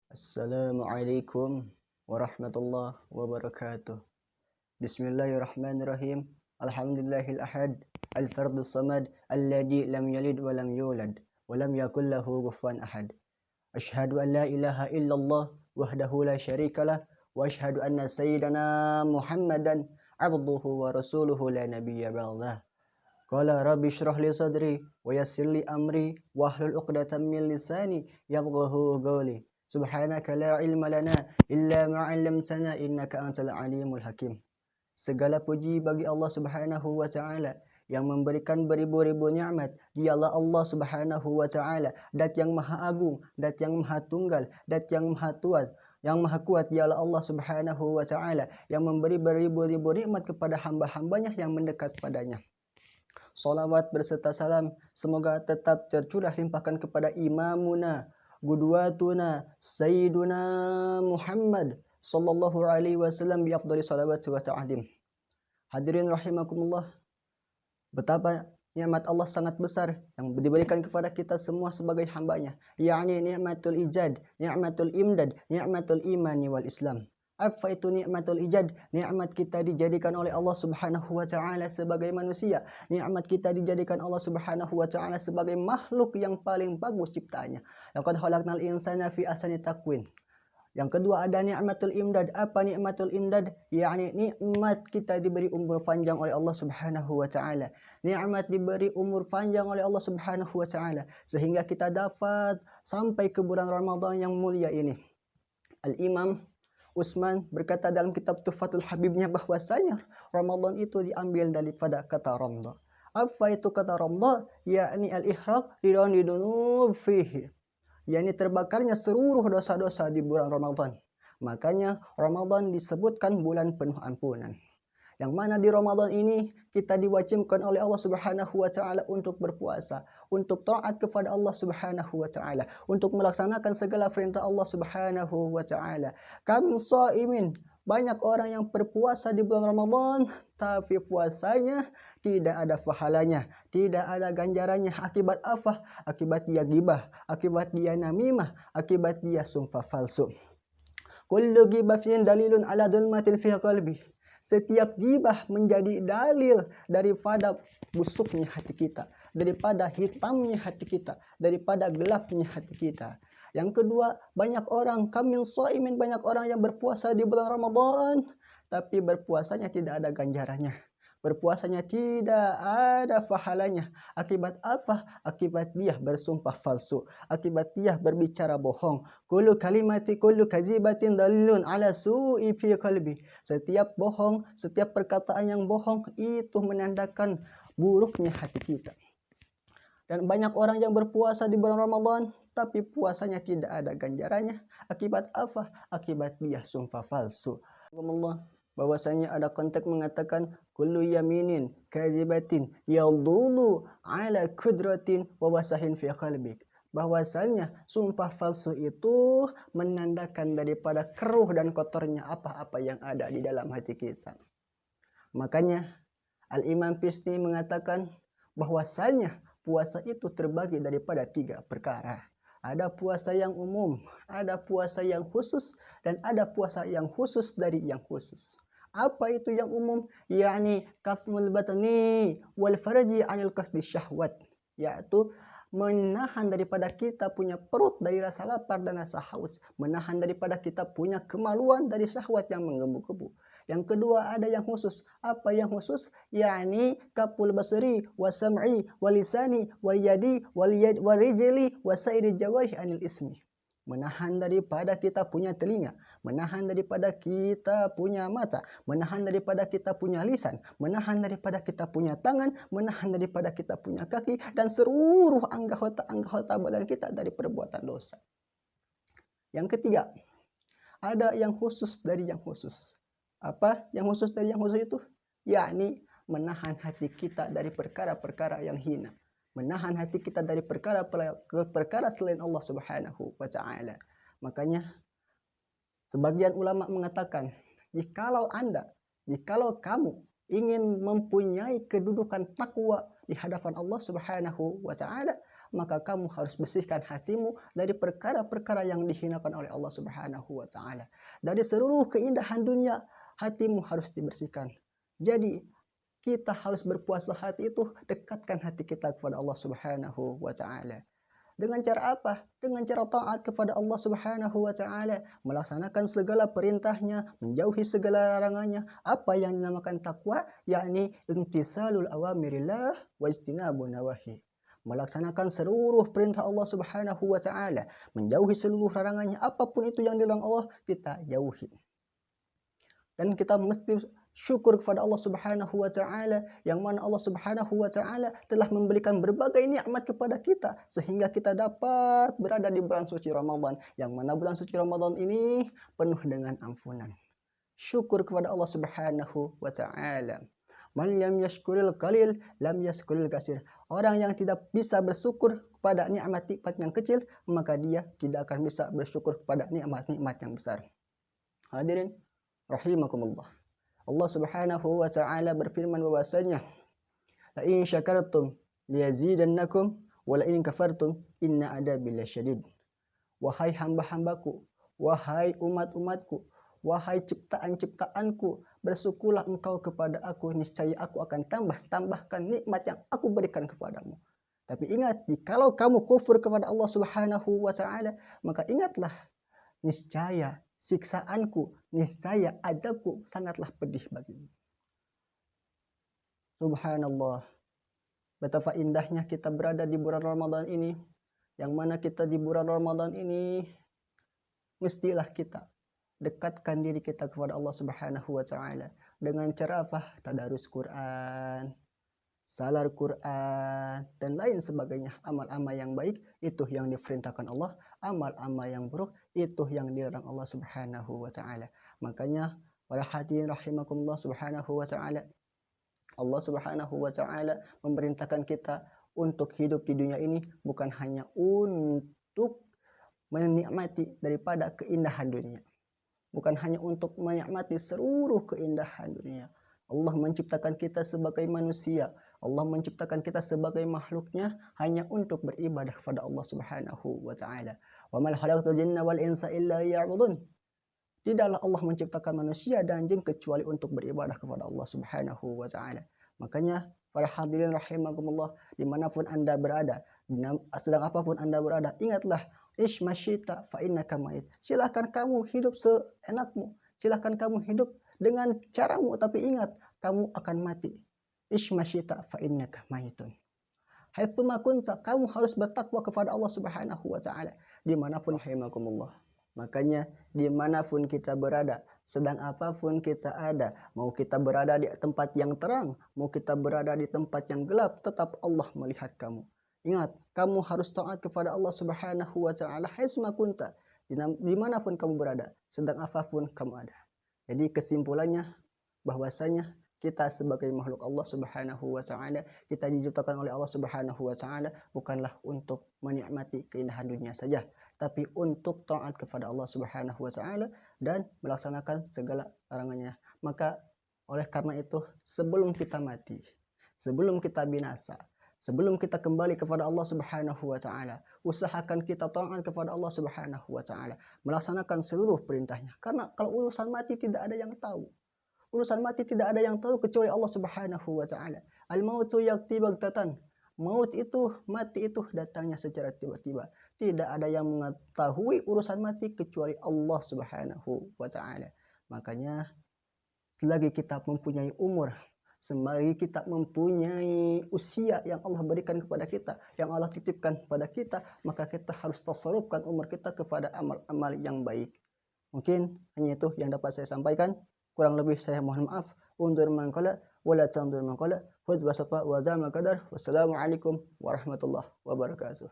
Assalamualaikum warahmatullahi wabarakatuh. Bismillahirrahmanirrahim. Alhamdulillahil ahad, al-fardus samad, alladzi lam yalid wa lam yulad wa lam yakul lahu kufuwan ahad. Asyhadu an la ilaha illallah wahdahu la syarikalah wa asyhadu anna sayyidana Muhammadan abduhu wa rasuluhu la nabiyya ba'dah. Qala rabbi shrah li sadri wa yassir li amri wahlul 'uqdatam min lisani yafqahu qawli. Subhanaka la ilma lana illa ma 'allamtana innaka antal alimul hakim. Segala puji bagi Allah Subhanahu wa taala yang memberikan beribu-ribu nikmat. Dialah Allah Subhanahu wa taala, Dat yang Maha Agung, Dat yang Maha Tunggal, Dat yang Maha Tuat. Yang Maha Kuat dialah Allah Subhanahu wa taala yang memberi beribu-ribu nikmat kepada hamba-hambanya yang mendekat padanya. Salawat berserta salam semoga tetap tercurah limpahkan kepada imamuna Qudwatuna Sayyiduna Muhammad sallallahu alaihi wasallam bi afdali salawati wa ta'adim. Hadirin rahimakumullah, betapa nikmat Allah sangat besar yang diberikan kepada kita semua sebagai hambanya, yakni nikmatul ijad, nikmatul imdad, nikmatul imani wal islam. Apa itu nikmatul ijad? Nikmat kita dijadikan oleh Allah Subhanahu wa taala sebagai manusia. Nikmat kita dijadikan Allah Subhanahu wa taala sebagai makhluk yang paling bagus ciptaannya. Laqad khalaqnal insana fi ahsani taqwim. Yang kedua ada nikmatul imdad. Apa nikmatul imdad? Yakni nikmat kita diberi umur panjang oleh Allah Subhanahu wa taala. Nikmat diberi umur panjang oleh Allah Subhanahu wa taala sehingga kita dapat sampai ke bulan Ramadan yang mulia ini. Al-Imam Utsman berkata dalam kitab Tuhfatul Habibnya bahwasanya Ramadan itu diambil daripada kata ramda. Apa itu kata ramda? Yakni al-ihraq lidunub fihi. Yakni terbakarnya seluruh dosa-dosa di bulan Ramadan. Makanya Ramadan disebutkan bulan penuh ampunan. Yang mana di Ramadan ini kita diwajibkan oleh Allah Subhanahu wa taala untuk berpuasa, untuk taat kepada Allah Subhanahu wa taala, untuk melaksanakan segala perintah Allah Subhanahu wa taala. Kami shaimin, banyak orang yang berpuasa di bulan Ramadan tapi puasanya tidak ada pahalanya, tidak ada ganjarannya. Akibat apa? Akibat dia gibah, akibat dia namimah, akibat dia sumpah palsu. Kullu ghibatin dalilun ala dhulmatin fi qalbi. Setiap gibah menjadi dalil daripada busuknya hati kita, daripada hitamnya hati kita, daripada gelapnya hati kita. Yang kedua, banyak orang kamil shaimin, banyak orang yang berpuasa di bulan Ramadan tapi berpuasanya tidak ada ganjarannya. Berpuasanya tidak ada pahalanya. Akibat apa? Akibat dia bersumpah palsu. Akibat dia berbicara bohong. Kullu kalimati kullu kazibatin dalilun ala su'i fi qalbi. Setiap bohong, setiap perkataan yang bohong itu menandakan buruknya hati kita. Dan banyak orang yang berpuasa di bulan Ramadan tapi puasanya tidak ada ganjarannya. Akibat apa? Akibat dia sumpah palsu. Allah bahwasanya ada konteks mengatakan kullu yaminin kadzibatin yadulu ala kudratin wa wasahin fi qalbik. Bahwasanya sumpah palsu itu menandakan daripada keruh dan kotornya apa-apa yang ada di dalam hati kita. Makanya Al-Imam Fisni mengatakan bahwasanya puasa itu terbagi daripada 3 perkara. Ada puasa yang umum, ada puasa yang khusus, dan ada puasa yang khusus dari yang khusus. Apa itu yang umum? Yakni kafmul batni wal farji anil qasdi syahwat, yaitu menahan daripada kita punya perut dari rasa lapar dan rasa haus, menahan daripada kita punya kemaluan dari syahwat yang menggebu-gebu. Yang kedua ada yang khusus. Apa yang khusus? Yakni kaful basri wasam'i walisani walyadi warijli wasairi jawarih anil ismi. Menahan daripada kita punya telinga, menahan daripada kita punya mata, menahan daripada kita punya lisan, menahan daripada kita punya tangan, menahan daripada kita punya kaki, dan seluruh anggota badan kita dari perbuatan dosa. Yang ketiga, ada yang khusus dari yang khusus. Apa yang khusus dari yang khusus itu? Yakni menahan hati kita dari perkara-perkara yang hina. Menahan hati kita dari perkara selain Allah Subhanahu wa taala. Makanya sebagian ulama mengatakan, jikalau kamu ingin mempunyai kedudukan takwa di hadapan Allah Subhanahu wa taala, maka kamu harus bersihkan hatimu dari perkara-perkara yang dihinakan oleh Allah Subhanahu wa taala. Dari seluruh keindahan dunia, hatimu harus dibersihkan. Jadi kita harus berpuasa hati itu, dekatkan hati kita kepada Allah Subhanahu wa taala. Dengan cara apa? Dengan cara taat kepada Allah Subhanahu wa taala, melaksanakan segala perintahnya, menjauhi segala larangannya. Apa yang dinamakan takwa? Yakni imtisalul awamirillah wa ijtinabun nawahi. Melaksanakan seluruh perintah Allah Subhanahu wa taala, menjauhi seluruh larangannya. Apapun itu yang dilarang Allah, kita jauhi. Dan kita mesti syukur kepada Allah Subhanahu wa taala, yang mana Allah Subhanahu wa taala telah memberikan berbagai nikmat kepada kita sehingga kita dapat berada di bulan suci Ramadan, yang mana bulan suci Ramadan ini penuh dengan ampunan. Syukur kepada Allah Subhanahu wa taala. Man lam yashkuril qalil lam yashkuril katsir. Orang yang tidak bisa bersyukur kepada nikmat-nikmat yang kecil, maka dia tidak akan bisa bersyukur kepada nikmat-nikmat yang besar. Hadirin rahimakumullah. Allah Subhanahu wa taala berfirman bahwasanya, la in syakartum liyazidannakum wa la in kafartum inna adabi lasyadid. Wahai hamba-hambaku, wahai umat-umatku, wahai ciptaan-ciptaanku, bersyukurlah engkau kepada aku, niscaya aku akan tambahkan nikmat yang aku berikan kepadamu. Tapi ingat, jikalau kamu kufur kepada Allah Subhanahu wa taala, maka ingatlah, niscaya siksaanku, niscaya azabku sangatlah pedih bagimu. Subhanallah, betapa indahnya kita berada di bulan Ramadan ini, yang mana kita di bulan Ramadan ini mestilah kita dekatkan diri kita kepada Allah Subhanahu wa taala dengan cara apa? Tadarus Quran, salar Quran, dan lain sebagainya. Amal-amal yang baik itu yang diperintahkan Allah, amal-amal yang buruk itu yang dilarang Allah Subhanahu wa taala. Makanya para hadirin rahimakumullah subhanahu wa taala, Allah Subhanahu wa taala memerintahkan kita untuk hidup di dunia ini bukan hanya untuk menikmati daripada keindahan dunia, bukan hanya untuk menikmati seluruh keindahan dunia. Allah menciptakan kita sebagai manusia, Allah menciptakan kita sebagai makhluknya hanya untuk beribadah kepada Allah Subhanahu wa taala. Wa mal khalaqtul jinna wal insa illa liya'budun. Tidaklah Allah menciptakan manusia dan jin kecuali untuk beribadah kepada Allah Subhanahu wa taala. Makanya para hadirin rahimakumullah, dimanapun Anda berada, sedang apapun Anda berada, ingatlah, ish masyita fa innaka mait. Silakan kamu hidup seenakmu, silakan kamu hidup dengan caramu, tapi ingat, kamu akan mati. Ish masyita fa innaka maitun. Haitsuma kunta, kamu harus bertakwa kepada Allah Subhanahu wa taala dimanapun rahimakumullah. Makanya dimanapun kita berada, sedang apapun kita ada, mau kita berada di tempat yang terang, mau kita berada di tempat yang gelap, tetap Allah melihat kamu. Ingat, kamu harus taat kepada Allah Subhanahu wa taala haitsuma kunta, dimanapun kamu berada, sedang apapun kamu ada. Jadi kesimpulannya bahwasanya kita sebagai makhluk Allah Subhanahu wa taala, kita diciptakan oleh Allah Subhanahu wa taala bukanlah untuk menikmati keindahan dunia saja, tapi untuk taat kepada Allah Subhanahu wa taala dan melaksanakan segala larangannya. Maka oleh karena itu, sebelum kita mati, sebelum kita binasa, sebelum kita kembali kepada Allah Subhanahu wa taala, usahakan kita taat kepada Allah Subhanahu wa taala, melaksanakan seluruh perintahnya. Karena kalau urusan mati tidak ada yang tahu. Urusan mati tidak ada yang tahu kecuali Allah Subhanahu wa taala. Al-mautu ya'ti baghtatan. Maut itu, mati itu datangnya secara tiba-tiba. Tidak ada yang mengetahui urusan mati kecuali Allah Subhanahu wa taala. Makanya selagi kita mempunyai umur, selagi kita mempunyai usia yang Allah berikan kepada kita, yang Allah titipkan kepada kita, maka kita harus tasarrufkan umur kita kepada amal-amal yang baik. Mungkin hanya itu yang dapat saya sampaikan. Kurang lebih saya mohon maaf. Undur man qala wa la tandur man qala. Khudh wa safa wa zama qadar. Wassalamualaikum warahmatullahi wabarakatuh.